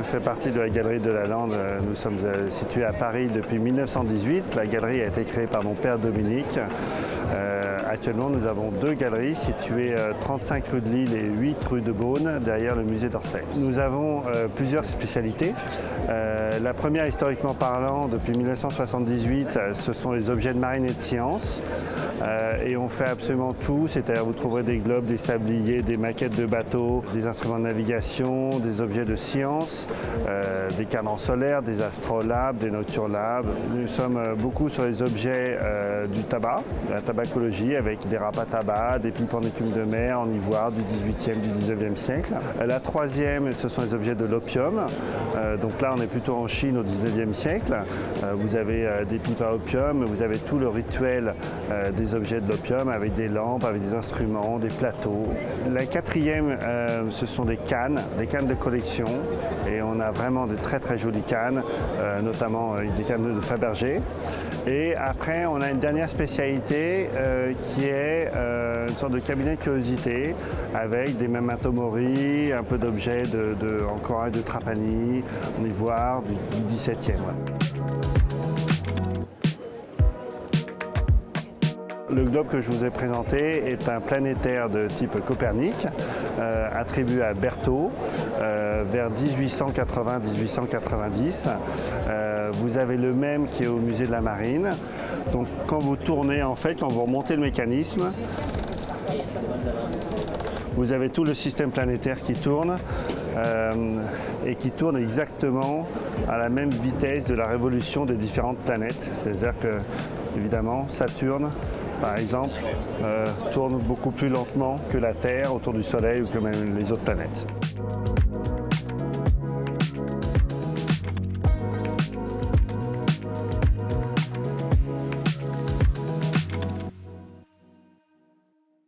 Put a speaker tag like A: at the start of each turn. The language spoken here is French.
A: fais partie de la Galerie de Lalande. Nous sommes situés à Paris depuis 1918. La galerie a été créée par mon père Dominique. Actuellement, nous avons 2 galeries situées 35 rue de Lille et 8 rue de Beaune, derrière le musée d'Orsay. Nous avons plusieurs spécialités. La première, historiquement parlant, depuis 1978, ce sont les objets de marine et de science. Et on fait absolument tout, c'est-à-dire vous trouverez des globes, des sabliers, des maquettes de bateaux, des instruments de navigation, des objets de science, des cadrans solaires, des astrolabes, des nocturlabs. Nous sommes beaucoup sur les objets du tabac, de la tabacologie, avec des râpes à tabac, des pipes en écume de mer, en ivoire du 18e, du 19e siècle. La troisième, ce sont les objets de l'opium. Donc là, on est plutôt en Chine au 19e siècle. Vous avez des pipes à opium, vous avez tout le rituel des objets de l'opium avec des lampes, avec des instruments, des plateaux. La quatrième, ce sont des cannes de collection. Et on a vraiment de très très jolies cannes, notamment des cannes de Fabergé. Et après, on a une dernière spécialité qui est une sorte de cabinet de curiosité avec des memento mori, un peu d'objets en corail de Trapani, en ivoire du 17e. Ouais. Le globe que je vous ai présenté est un planétaire de type Copernic, attribué à Berthold vers 1880-1890. Vous avez le même qui est au musée de la Marine. Donc quand vous tournez, en fait, quand vous remontez le mécanisme, vous avez tout le système planétaire qui tourne et qui tourne exactement à la même vitesse de la révolution des différentes planètes. C'est-à-dire que, évidemment, Saturne, par exemple, tourne beaucoup plus lentement que la Terre autour du Soleil ou que même les autres planètes.